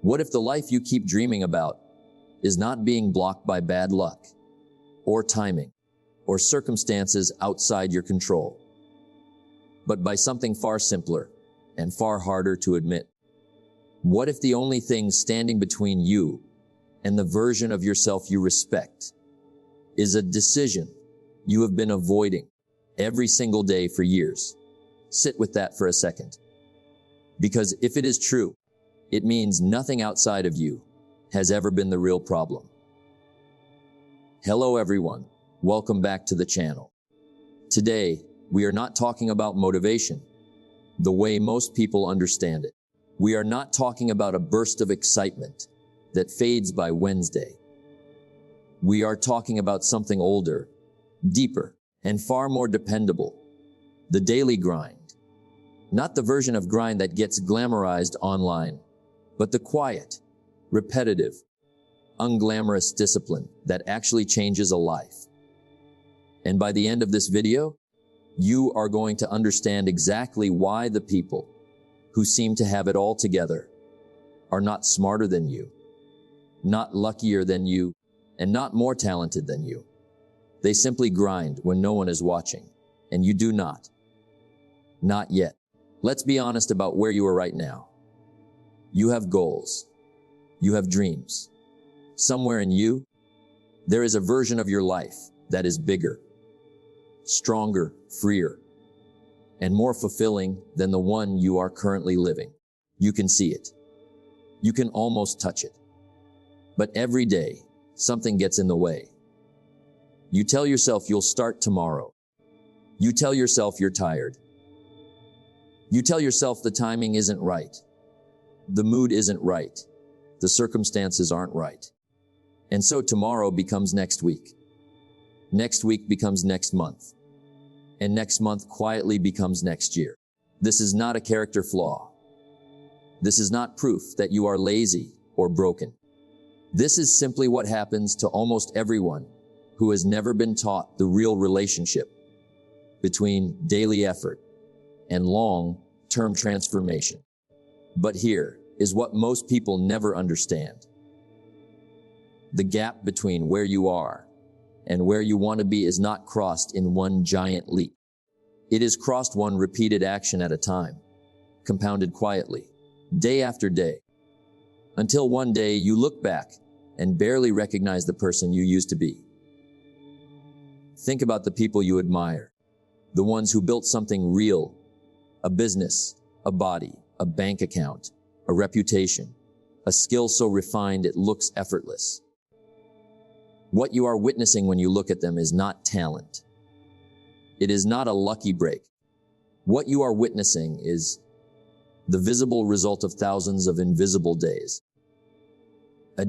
What if the life you keep dreaming about is not being blocked by bad luck, or timing, or circumstances outside your control, but by something far simpler and far harder to admit? What if the only thing standing between you and the version of yourself you respect is a decision you have been avoiding every single day for years? Sit with that for a second. Because if it is true, it means nothing outside of you has ever been the real problem. Hello everyone, welcome back to the channel. Today, we are not talking about motivation the way most people understand it. We are not talking about a burst of excitement that fades by Wednesday. We are talking about something older, deeper, and far more dependable. The daily grind. Not the version of grind that gets glamorized online, but the quiet, repetitive, unglamorous discipline that actually changes a life. And by the end of this video, you are going to understand exactly why the people who seem to have it all together are not smarter than you, not luckier than you, and not more talented than you. They simply grind when no one is watching, and you do not. Not yet. Let's be honest about where you are right now. You have goals. You have dreams. Somewhere in you, there is a version of your life that is bigger, stronger, freer, and more fulfilling than the one you are currently living. You can see it. You can almost touch it. But every day, something gets in the way. You tell yourself you'll start tomorrow. You tell yourself you're tired. You tell yourself the timing isn't right. The mood isn't right. The circumstances aren't right. And so tomorrow becomes next week. Next week becomes next month. And next month quietly becomes next year. This is not a character flaw. This is not proof that you are lazy or broken. This is simply what happens to almost everyone who has never been taught the real relationship between daily effort and long-term transformation. But here is what most people never understand. The gap between where you are and where you want to be is not crossed in one giant leap. It is crossed one repeated action at a time, compounded quietly, day after day, until one day you look back and barely recognize the person you used to be. Think about the people you admire, the ones who built something real, a business, a body, a bank account, a reputation, a skill so refined it looks effortless. What you are witnessing when you look at them is not talent. It is not a lucky break. What you are witnessing is the visible result of thousands of invisible days.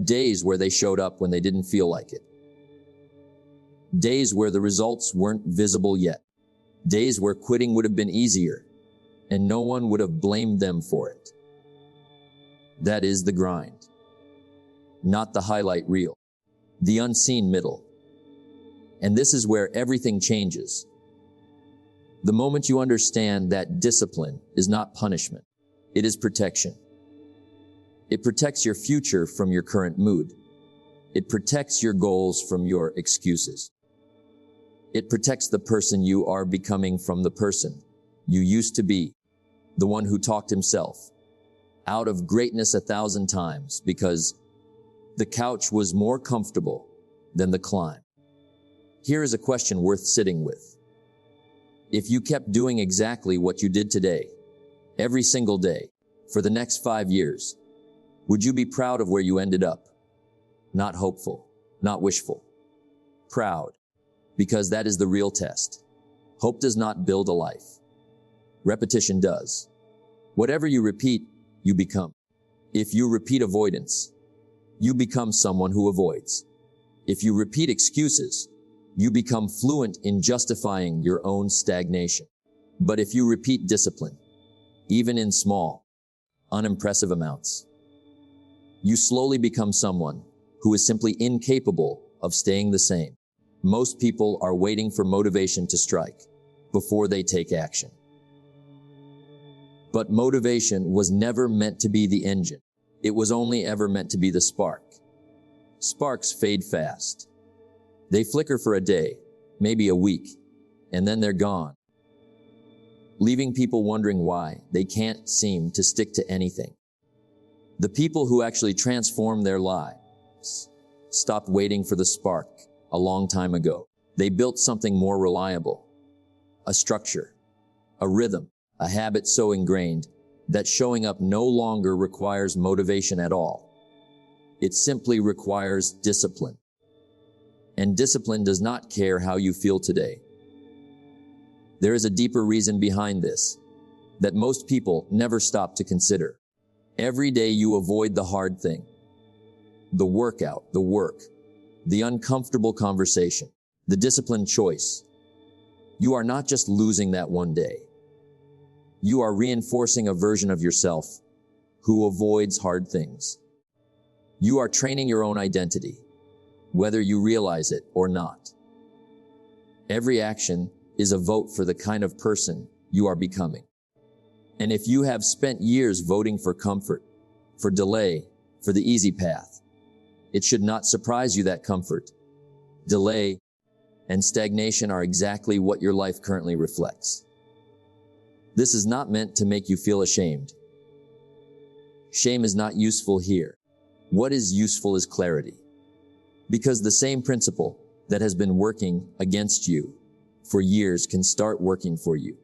Days where they showed up when they didn't feel like it. Days where the results weren't visible yet. Days where quitting would have been easier and no one would have blamed them for it. That is the grind. Not the highlight reel. The unseen middle. And this is where everything changes. The moment you understand that discipline is not punishment, it is protection. It protects your future from your current mood. It protects your goals from your excuses. It protects the person you are becoming from the person you used to be, the one who talked himself out of greatness 1,000 times because the couch was more comfortable than the climb. Here is a question worth sitting with. If you kept doing exactly what you did today, every single day, for the next 5 years, would you be proud of where you ended up? Not hopeful, not wishful. Proud, because that is the real test. Hope does not build a life. Repetition does. Whatever you repeat, you become. If you repeat avoidance, you become someone who avoids. If you repeat excuses, you become fluent in justifying your own stagnation. But if you repeat discipline, even in small, unimpressive amounts, you slowly become someone who is simply incapable of staying the same. Most people are waiting for motivation to strike before they take action. But motivation was never meant to be the engine. it was only ever meant to be the spark. Sparks fade fast. They flicker for a day, maybe a week, and then they're gone, leaving people wondering why they can't seem to stick to anything. The people who actually transform their lives stopped waiting for the spark a long time ago. They built something more reliable, a structure, a rhythm, a habit so ingrained that showing up no longer requires motivation at all. It simply requires discipline. And discipline does not care how you feel today. There is a deeper reason behind this that most people never stop to consider. Every day you avoid the hard thing, the workout, the work, the uncomfortable conversation, the disciplined choice. You are not just losing that one day. You are reinforcing a version of yourself who avoids hard things. You are training your own identity, whether you realize it or not. Every action is a vote for the kind of person you are becoming. And if you have spent years voting for comfort, for delay, for the easy path, it should not surprise you that comfort, delay, and stagnation are exactly what your life currently reflects. This is not meant to make you feel ashamed. Shame is not useful here. What is useful is clarity. Because the same principle that has been working against you for years can start working for you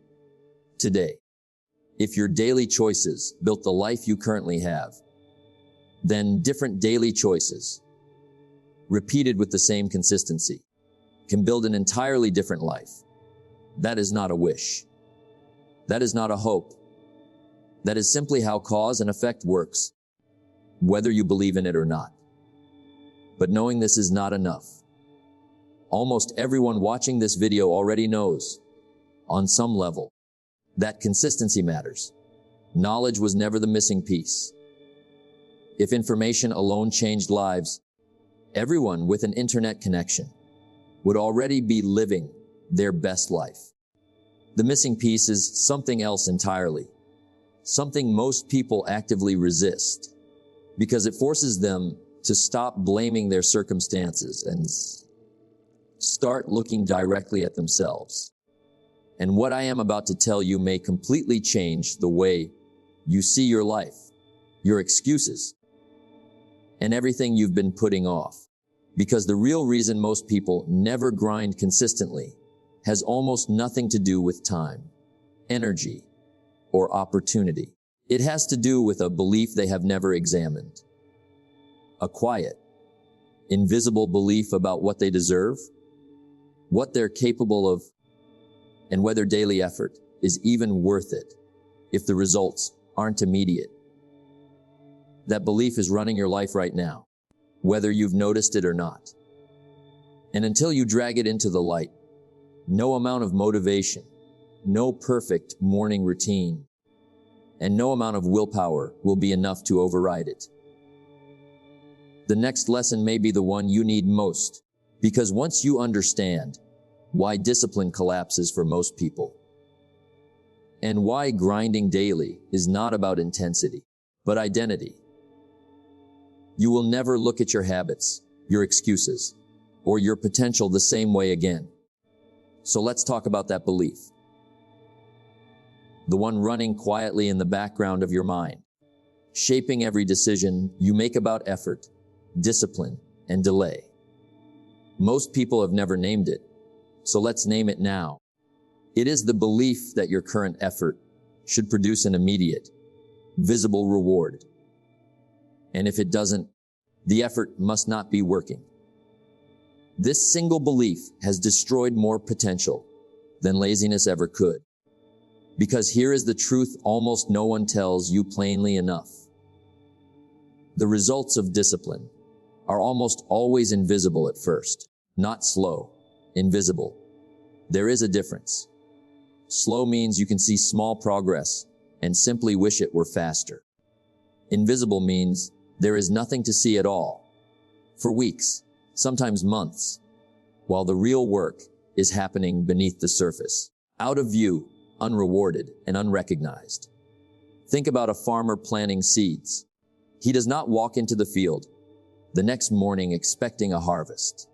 today. If your daily choices built the life you currently have, then different daily choices, repeated with the same consistency, can build an entirely different life. That is not a wish. That is not a hope. That is simply how cause and effect works, whether you believe in it or not. But knowing this is not enough. Almost everyone watching this video already knows, on some level, that consistency matters. Knowledge was never the missing piece. If information alone changed lives, everyone with an internet connection would already be living their best life. The missing piece is something else entirely, something most people actively resist, because it forces them to stop blaming their circumstances and start looking directly at themselves. And what I am about to tell you may completely change the way you see your life, your excuses, and everything you've been putting off. Because the real reason most people never grind consistently has almost nothing to do with time, energy, or opportunity. It has to do with a belief they have never examined. A quiet, invisible belief about what they deserve, what they're capable of, and whether daily effort is even worth it if the results aren't immediate. That belief is running your life right now, whether you've noticed it or not. And until you drag it into the light, no amount of motivation, no perfect morning routine, and no amount of willpower will be enough to override it. The next lesson may be the one you need most, because once you understand why discipline collapses for most people, and why grinding daily is not about intensity, but identity, you will never look at your habits, your excuses, or your potential the same way again. So let's talk about that belief. The one running quietly in the background of your mind, shaping every decision you make about effort, discipline, and delay. Most people have never named it, so let's name it now. It is the belief that your current effort should produce an immediate, visible reward. And if it doesn't, the effort must not be working. This single belief has destroyed more potential than laziness ever could. Because here is the truth almost no one tells you plainly enough. The results of discipline are almost always invisible at first. Not slow, invisible. There is a difference. Slow means you can see small progress and simply wish it were faster. Invisible means there is nothing to see at all, for weeks, sometimes months, while the real work is happening beneath the surface, out of view, unrewarded, and unrecognized. Think about a farmer planting seeds. He does not walk into the field the next morning expecting a harvest.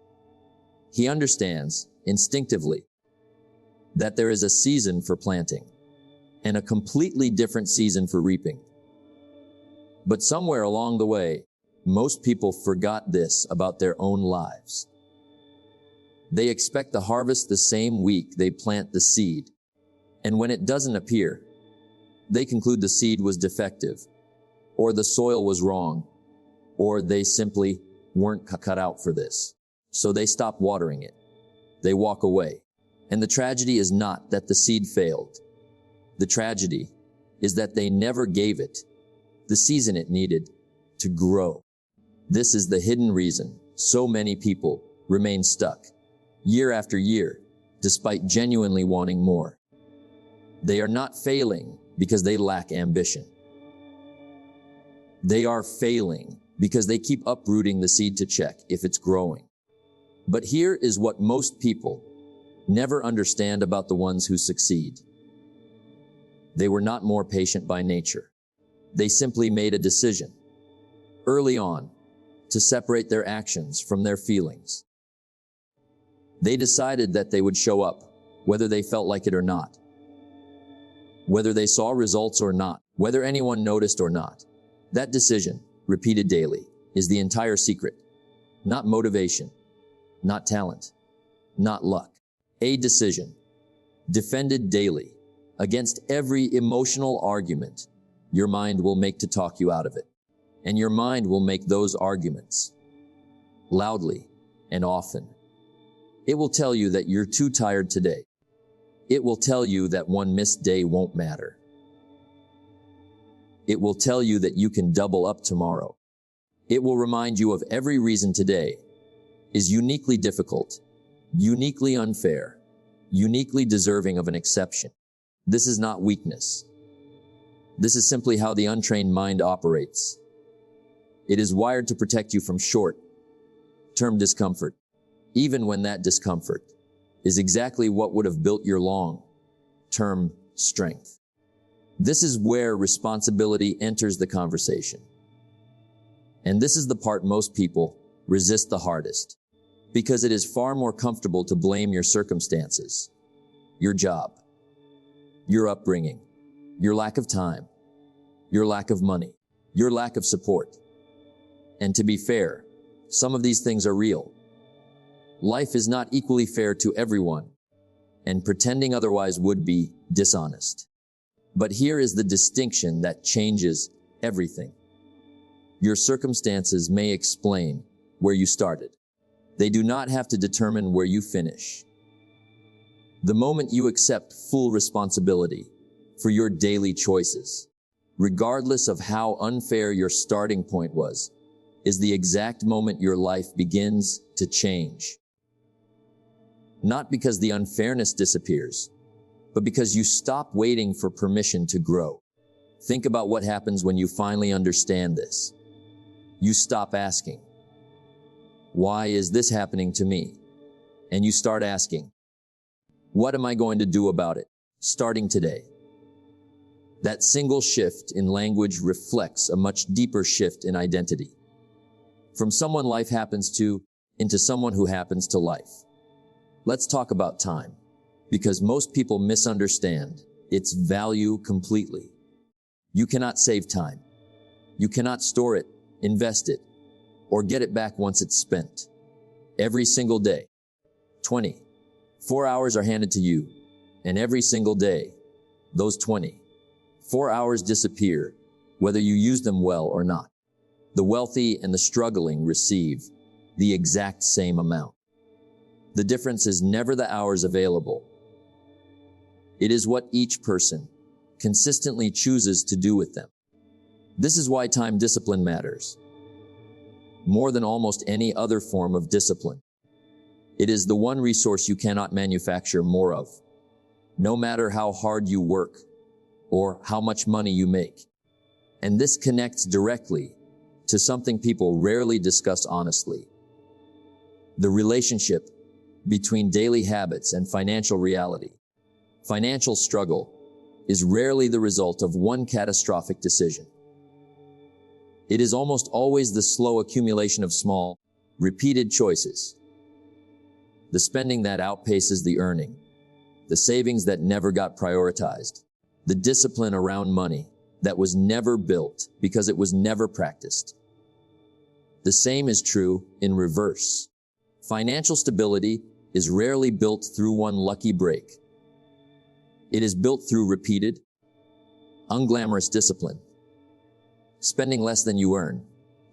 He understands instinctively that there is a season for planting and a completely different season for reaping. But somewhere along the way, most people forgot this about their own lives. They expect the harvest the same week they plant the seed, and when it doesn't appear, they conclude the seed was defective, or the soil was wrong, or they simply weren't cut out for this. So they stop watering it. They walk away. And the tragedy is not that the seed failed. The tragedy is that they never gave it the season it needed to grow. This is the hidden reason so many people remain stuck year after year, despite genuinely wanting more. They are not failing because they lack ambition. They are failing because they keep uprooting the seed to check if it's growing. But here is what most people never understand about the ones who succeed. They were not more patient by nature. They simply made a decision early on to separate their actions from their feelings. They decided that they would show up, whether they felt like it or not, whether they saw results or not, whether anyone noticed or not. That decision, repeated daily, is the entire secret. Not motivation, not talent, not luck. A decision, defended daily, against every emotional argument your mind will make to talk you out of it. And your mind will make those arguments loudly and often. It will tell you that you're too tired today. It will tell you that one missed day won't matter. It will tell you that you can double up tomorrow. It will remind you of every reason today is uniquely difficult, uniquely unfair, uniquely deserving of an exception. This is not weakness. This is simply how the untrained mind operates. It is wired to protect you from short-term discomfort, even when that discomfort is exactly what would have built your long-term strength. This is where responsibility enters the conversation. And this is the part most people resist the hardest, because it is far more comfortable to blame your circumstances, your job, your upbringing, your lack of time, your lack of money, your lack of support. And to be fair, some of these things are real. Life is not equally fair to everyone, and pretending otherwise would be dishonest. But here is the distinction that changes everything. Your circumstances may explain where you started. They do not have to determine where you finish. The moment you accept full responsibility for your daily choices, regardless of how unfair your starting point was, is the exact moment your life begins to change. Not because the unfairness disappears, but because you stop waiting for permission to grow. Think about what happens when you finally understand this. You stop asking, why is this happening to me? And you start asking, what am I going to do about it, starting today? That single shift in language reflects a much deeper shift in identity. From someone life happens to, into someone who happens to life. Let's talk about time, because most people misunderstand its value completely. You cannot save time. You cannot store it, invest it, or get it back once it's spent. Every single day, 24 hours are handed to you, and every single day, those 24 hours disappear, whether you use them well or not. The wealthy and the struggling receive the exact same amount. The difference is never the hours available. It is what each person consistently chooses to do with them. This is why time discipline matters more than almost any other form of discipline. It is the one resource you cannot manufacture more of, no matter how hard you work or how much money you make. And this connects directly to something people rarely discuss honestly: the relationship between daily habits and financial reality. Financial struggle is rarely the result of one catastrophic decision. It is almost always the slow accumulation of small, repeated choices. The spending that outpaces the earning. The savings that never got prioritized. The discipline around money that was never built because it was never practiced. The same is true in reverse. Financial stability is rarely built through one lucky break. It is built through repeated, unglamorous discipline. Spending less than you earn,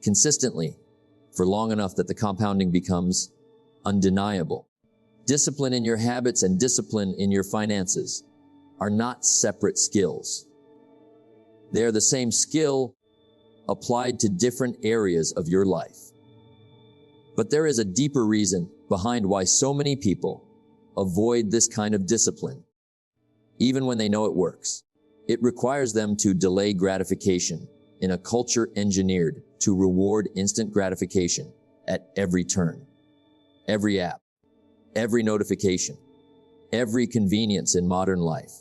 consistently, for long enough that the compounding becomes undeniable. Discipline in your habits and discipline in your finances are not separate skills. They are the same skill applied to different areas of your life. But there is a deeper reason behind why so many people avoid this kind of discipline, even when they know it works. It requires them to delay gratification in a culture engineered to reward instant gratification at every turn, every app, every notification, every convenience in modern life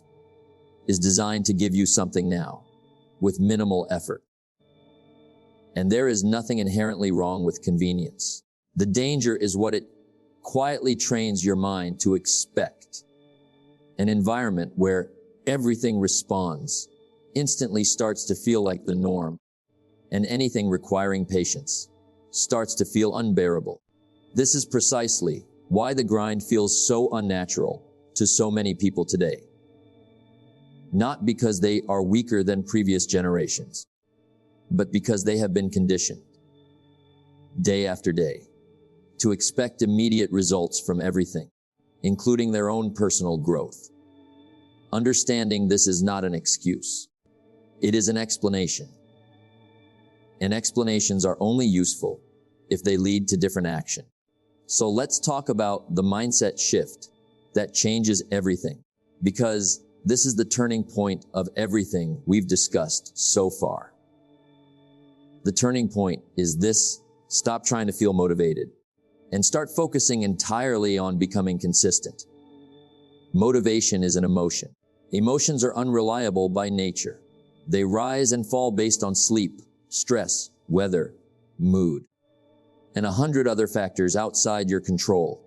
is designed to give you something now with minimal effort. And there is nothing inherently wrong with convenience. The danger is what it quietly trains your mind to expect. An environment where everything responds instantly starts to feel like the norm, and anything requiring patience starts to feel unbearable. This is precisely why the grind feels so unnatural to so many people today. Not because they are weaker than previous generations, but because they have been conditioned, day after day, to expect immediate results from everything, including their own personal growth. Understanding this is not an excuse. It is an explanation. And explanations are only useful if they lead to different action. So let's talk about the mindset shift that changes everything, because this is the turning point of everything we've discussed so far. The turning point is this: stop trying to feel motivated and start focusing entirely on becoming consistent. Motivation is an emotion. Emotions are unreliable by nature. They rise and fall based on sleep, stress, weather, mood, and 100 other factors outside your control.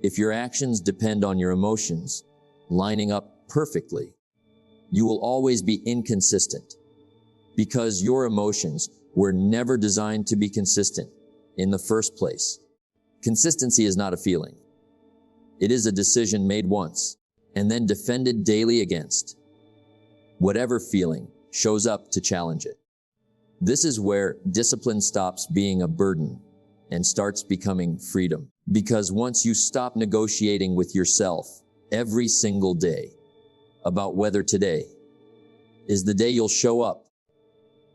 If your actions depend on your emotions lining up perfectly, you will always be inconsistent, because your emotions were never designed to be consistent in the first place. Consistency is not a feeling. It is a decision made once and then defended daily against whatever feeling shows up to challenge it. This is where discipline stops being a burden and starts becoming freedom. Because once you stop negotiating with yourself every single day about whether today is the day you'll show up,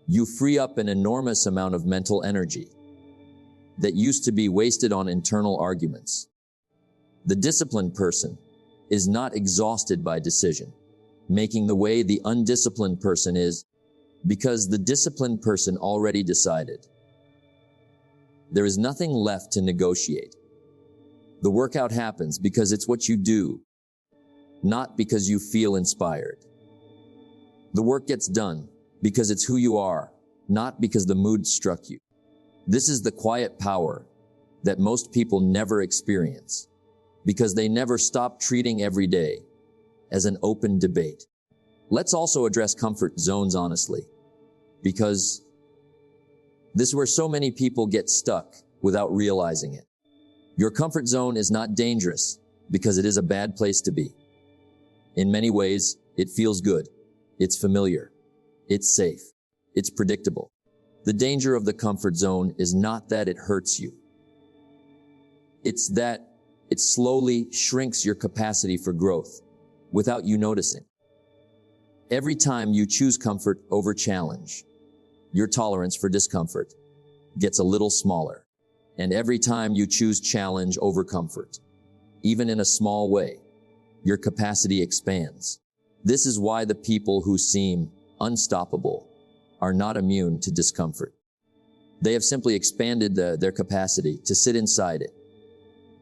you free up an enormous amount of mental energy that used to be wasted on internal arguments. The disciplined person is not exhausted by decision making the way the undisciplined person is, because the disciplined person already decided. There is nothing left to negotiate. The workout happens because it's what you do, not because you feel inspired. The work gets done because it's who you are, not because the mood struck you. This is the quiet power that most people never experience, because they never stop treating every day as an open debate. Let's also address comfort zones honestly, because this is where so many people get stuck without realizing it. Your comfort zone is not dangerous because it is a bad place to be. In many ways, it feels good. It's familiar. It's safe. It's predictable. The danger of the comfort zone is not that it hurts you. It's that it slowly shrinks your capacity for growth without you noticing. Every time you choose comfort over challenge, your tolerance for discomfort gets a little smaller. And every time you choose challenge over comfort, even in a small way, your capacity expands. This is why the people who seem unstoppable are not immune to discomfort. They have simply expanded their capacity to sit inside it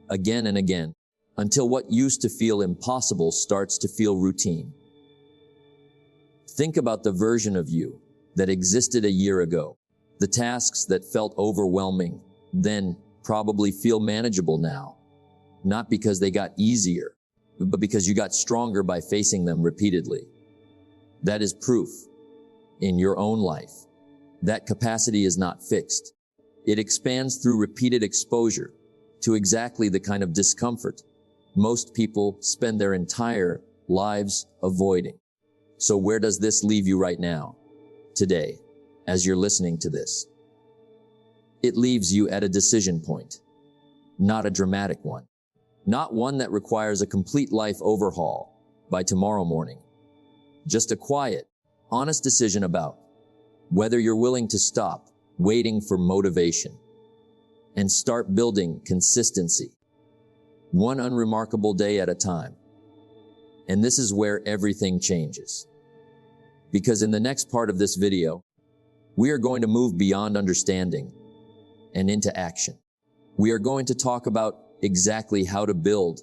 again and again until what used to feel impossible starts to feel routine. Think about the version of you that existed a year ago, The tasks that felt overwhelming then probably feel manageable now, not because they got easier, but because you got stronger by facing them repeatedly. That is proof in your own life that capacity is not fixed. It expands through repeated exposure to exactly the kind of discomfort most people spend their entire lives avoiding. So where does this leave you right now, today, as you're listening to this? It leaves you at a decision point, not a dramatic one, not one that requires a complete life overhaul by tomorrow morning. Just a quiet, honest decision about whether you're willing to stop waiting for motivation and start building consistency, one unremarkable day at a time. And this is where everything changes. Because in the next part of this video, we are going to move beyond understanding and into action. We are going to talk about exactly how to build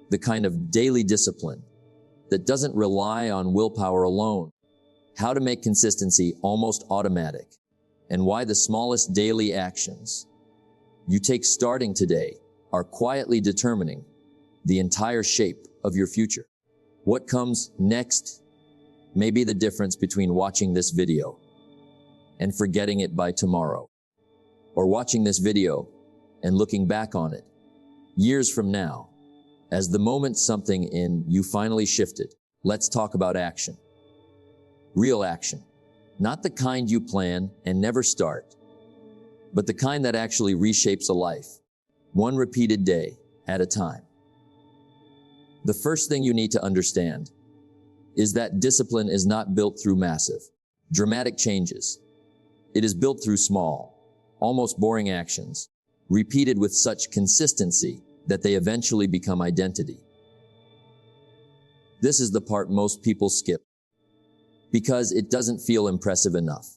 the kind of daily discipline that doesn't rely on willpower alone, how to make consistency almost automatic, and why the smallest daily actions you take starting today are quietly determining the entire shape of your future. What comes next may be the difference between watching this video and forgetting it by tomorrow, or watching this video and looking back on it years from now as the moment something in you finally shifted. Let's talk about action. Real action. Not the kind you plan and never start, but the kind that actually reshapes a life, one repeated day at a time. The first thing you need to understand is that discipline is not built through massive, dramatic changes. It is built through small, almost boring actions, repeated with such consistency that they eventually become identity. This is the part most people skip because it doesn't feel impressive enough.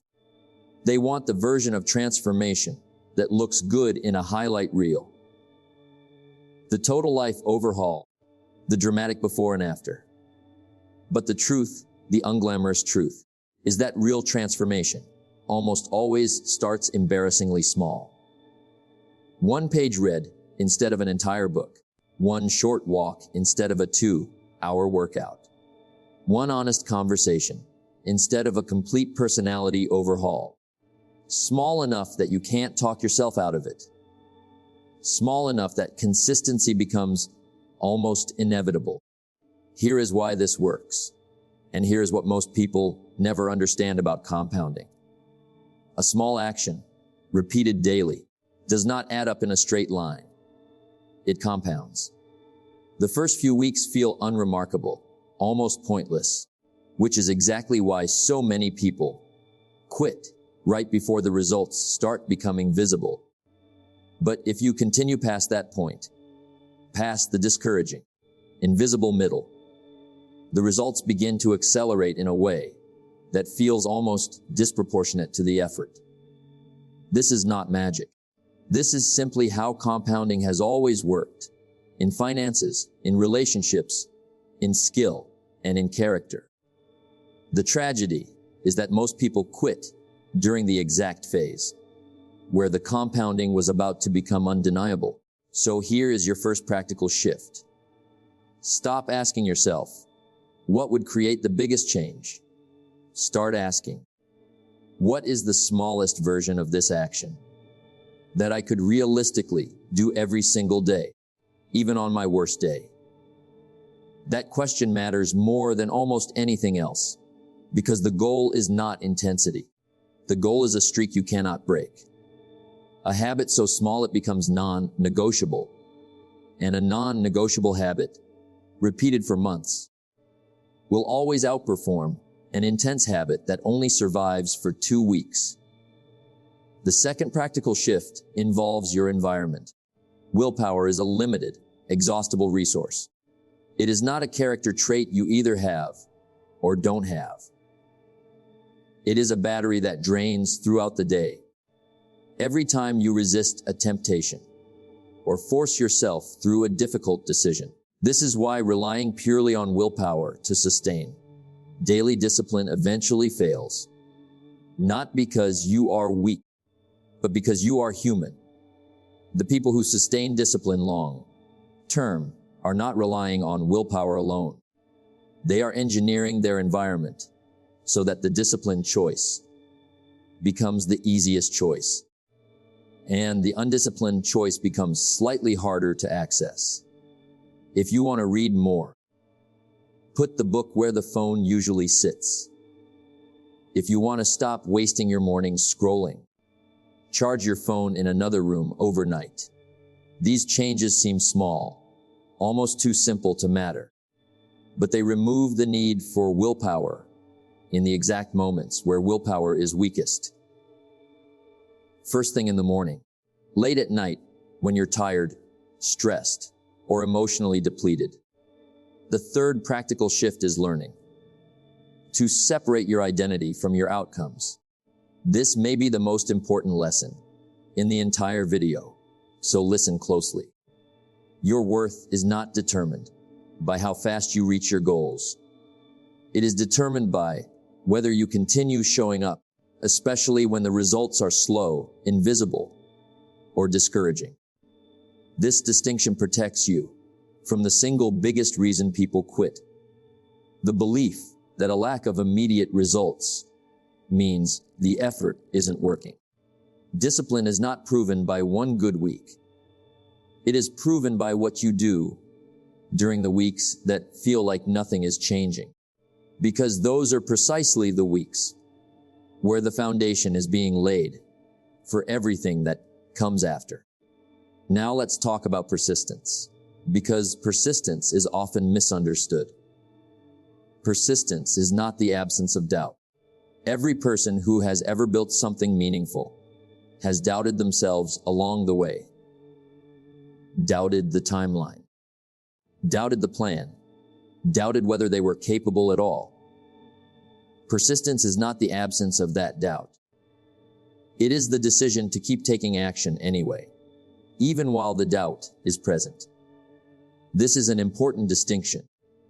They want the version of transformation that looks good in a highlight reel. The total life overhaul, the dramatic before and after. But the truth, the unglamorous truth, is that real transformation almost always starts embarrassingly small. One page read instead of an entire book. One short walk instead of a 2-hour workout. One honest conversation instead of a complete personality overhaul. Small enough that you can't talk yourself out of it. Small enough that consistency becomes almost inevitable. Here is why this works. And here is what most people never understand about compounding. A small action, repeated daily, does not add up in a straight line. It compounds. The first few weeks feel unremarkable, almost pointless, which is exactly why so many people quit right before the results start becoming visible. But if you continue past that point, past the discouraging, invisible middle, the results begin to accelerate in a way that feels almost disproportionate to the effort. This is not magic. This is simply how compounding has always worked, in finances, in relationships, in skill, and in character. The tragedy is that most people quit during the exact phase, where the compounding was about to become undeniable. So here is your first practical shift. Stop asking yourself, what would create the biggest change? Start asking, what is the smallest version of this action that I could realistically do every single day, even on my worst day? That question matters more than almost anything else, because the goal is not intensity. The goal is a streak you cannot break. A habit so small it becomes non-negotiable, and a non-negotiable habit, repeated for months, will always outperform an intense habit that only survives for 2 weeks. The second practical shift involves your environment. Willpower is a limited, exhaustible resource. It is not a character trait you either have or don't have. It is a battery that drains throughout the day. Every time you resist a temptation or force yourself through a difficult decision. This is why relying purely on willpower to sustain daily discipline eventually fails. not because you are weak, but because you are human. The people who sustain discipline long term are not relying on willpower alone. They are engineering their environment so that the disciplined choice becomes the easiest choice, and the undisciplined choice becomes slightly harder to access. If you want to read more, put the book where the phone usually sits. If you want to stop wasting your mornings scrolling, charge your phone in another room overnight. These changes seem small, almost too simple to matter, but they remove the need for willpower in the exact moments where willpower is weakest. First thing in the morning, late at night when you're tired, stressed, or emotionally depleted. The third practical shift is learning to separate your identity from your outcomes. This may be the most important lesson in the entire video, so listen closely. Your worth is not determined by how fast you reach your goals. It is determined by whether you continue showing up, especially when the results are slow, invisible, or discouraging. This distinction protects you from the single biggest reason people quit: the belief that a lack of immediate results means the effort isn't working. Discipline is not proven by one good week. It is proven by what you do during the weeks that feel like nothing is changing, because those are precisely the weeks where the foundation is being laid for everything that comes after. Now let's talk about persistence, because persistence is often misunderstood. Persistence is not the absence of doubt. Every person who has ever built something meaningful has doubted themselves along the way, doubted the timeline, doubted the plan, doubted whether they were capable at all. Persistence is not the absence of that doubt. It is the decision to keep taking action anyway, even while the doubt is present. This is an important distinction,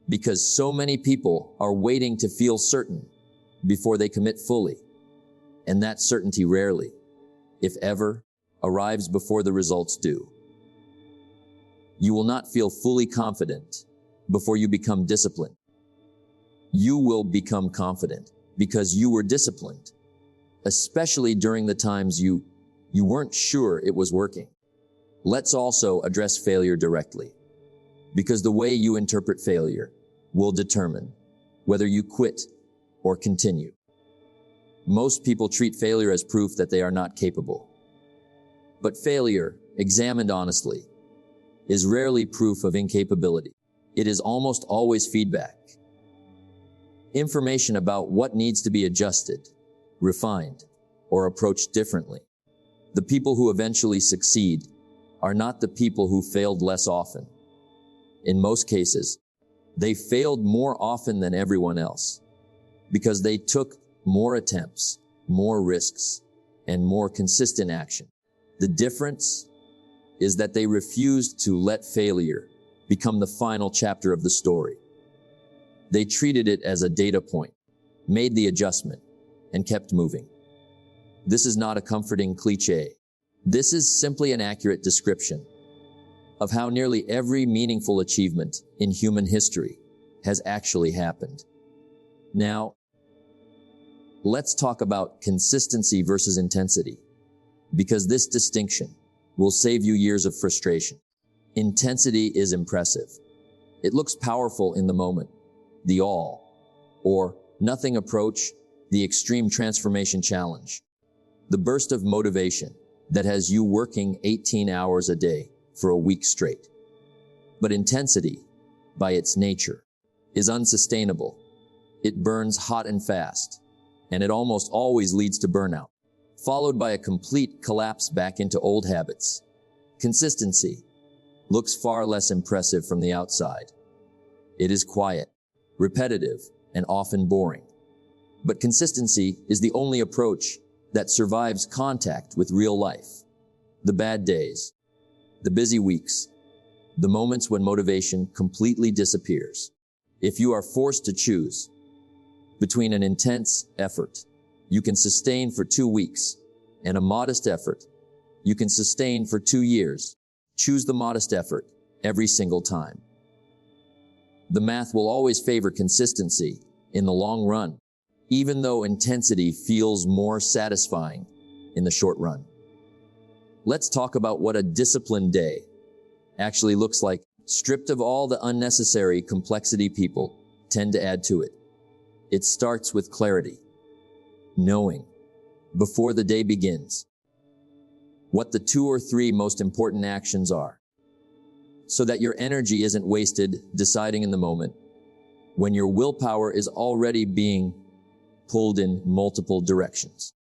because so many people are waiting to feel certain before they commit fully, and that certainty rarely, if ever, arrives before the results do. You will not feel fully confident before you become disciplined. You will become confident because you were disciplined, especially during the times you weren't sure it was working. Let's also address failure directly, because the way you interpret failure will determine whether you quit or continue. Most people treat failure as proof that they are not capable. But failure, examined honestly, is rarely proof of incapability. It is almost always feedback. Information about what needs to be adjusted, refined, or approached differently. The people who eventually succeed are not the people who failed less often. In most cases, they failed more often than everyone else because they took more attempts, more risks, and more consistent action. The difference is that they refused to let failure become the final chapter of the story. They treated it as a data point, made the adjustment, and kept moving. This is not a comforting cliche. This is simply an accurate description of how nearly every meaningful achievement in human history has actually happened. Now, let's talk about consistency versus intensity, because this distinction will save you years of frustration. Intensity is impressive. It looks powerful in the moment, the all or nothing approach, the extreme transformation challenge, the burst of motivation that has you working 18 hours a day for a week straight. But intensity, by its nature, is unsustainable. It burns hot and fast, and it almost always leads to burnout, followed by a complete collapse back into old habits. Consistency looks far less impressive from the outside. It is quiet, repetitive, and often boring. But consistency is the only approach that survives contact with real life. The bad days, the busy weeks, the moments when motivation completely disappears. If you are forced to choose between an intense effort you can sustain for 2 weeks, and a modest effort you can sustain for 2 years. Choose the modest effort every single time. The math will always favor consistency in the long run, even though intensity feels more satisfying in the short run. Let's talk about what a disciplined day actually looks like, stripped of all the unnecessary complexity people tend to add to it. It starts with clarity, knowing before the day begins what the 2 or 3 most important actions are, so that your energy isn't wasted deciding in the moment when your willpower is already being pulled in multiple directions.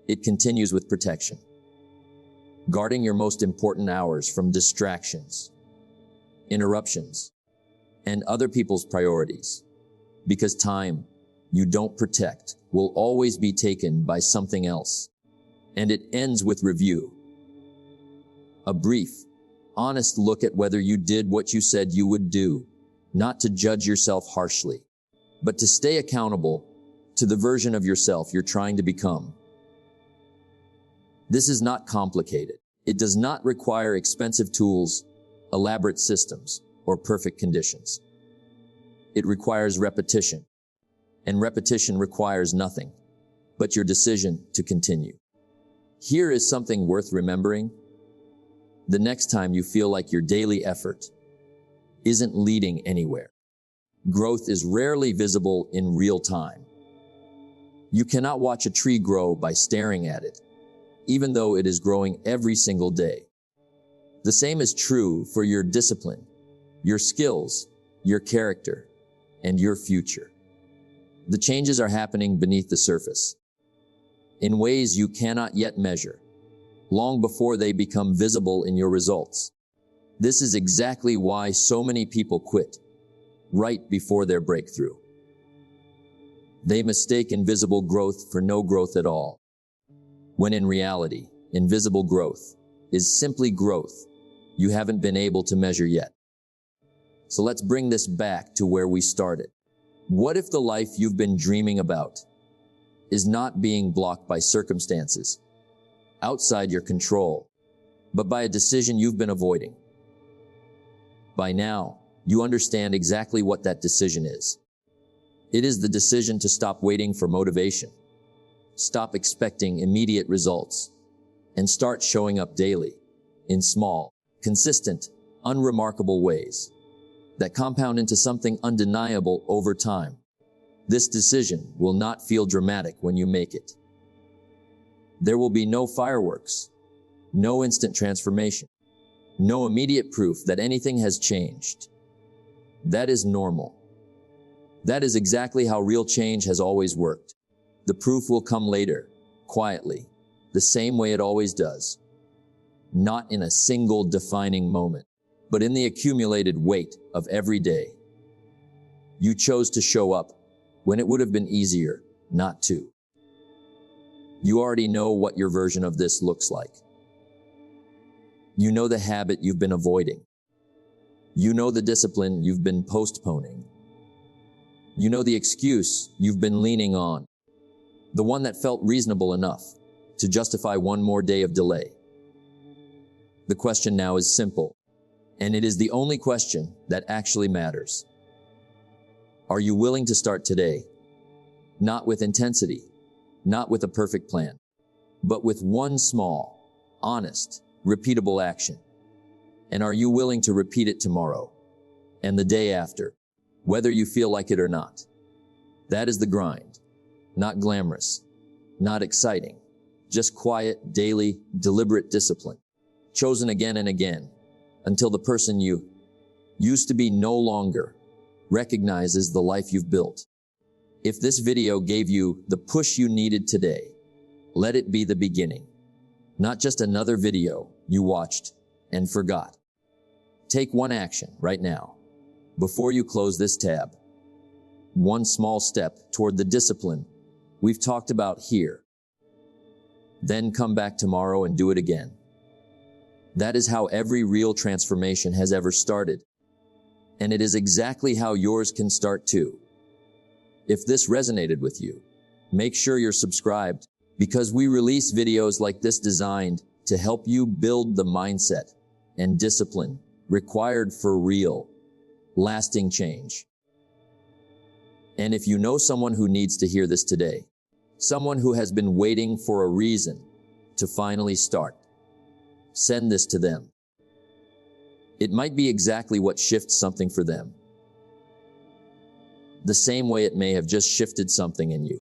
It continues with protection, guarding your most important hours from distractions, interruptions, and other people's priorities, because time you don't protect will always be taken by something else. And it ends with review, a brief, honest look at whether you did what you said you would do, not to judge yourself harshly, but to stay accountable to the version of yourself you're trying to become. This is not complicated. It does not require expensive tools, elaborate systems, or perfect conditions. It requires repetition, and repetition requires nothing but your decision to continue. Here is something worth remembering. The next time you feel like your daily effort isn't leading anywhere, growth is rarely visible in real time. You cannot watch a tree grow by staring at it, even though it is growing every single day. The same is true for your discipline, your skills, your character, and your future. The changes are happening beneath the surface, in ways you cannot yet measure, long before they become visible in your results. This is exactly why so many people quit right before their breakthrough. They mistake invisible growth for no growth at all, when in reality, invisible growth is simply growth you haven't been able to measure yet. So let's bring this back to where we started. What if the life you've been dreaming about is not being blocked by circumstances outside your control, but by a decision you've been avoiding? By now, you understand exactly what that decision is. It is the decision to stop waiting for motivation, stop expecting immediate results, and start showing up daily in small, consistent, unremarkable ways that compound into something undeniable over time. This decision will not feel dramatic when you make it. There will be no fireworks, no instant transformation, no immediate proof that anything has changed. That is normal. That is exactly how real change has always worked. The proof will come later, quietly, the same way it always does. Not in a single defining moment, but in the accumulated weight of every day. You chose to show up when it would have been easier not to. You already know what your version of this looks like. You know the habit you've been avoiding. You know the discipline you've been postponing. You know the excuse you've been leaning on, the one that felt reasonable enough to justify one more day of delay. The question now is simple, and it is the only question that actually matters. Are you willing to start today? Not with intensity, not with a perfect plan, but with one small, honest, repeatable action. And are you willing to repeat it tomorrow and the day after, whether you feel like it or not? That is the grind. Not glamorous, not exciting, just quiet, daily, deliberate discipline, chosen again and again, until the person you used to be no longer recognizes the life you've built. If this video gave you the push you needed today, let it be the beginning, not just another video you watched and forgot. Take one action right now, before you close this tab. One small step toward the discipline we've talked about here. Then come back tomorrow and do it again. That is how every real transformation has ever started. And it is exactly how yours can start too. If this resonated with you, Make sure you're subscribed because we release videos like this designed to help you build the mindset and discipline required for real, lasting change. And if you know someone who needs to hear this today, someone who has been waiting for a reason to finally start, send this to them. It might be exactly what shifts something for them, the same way it may have just shifted something in you.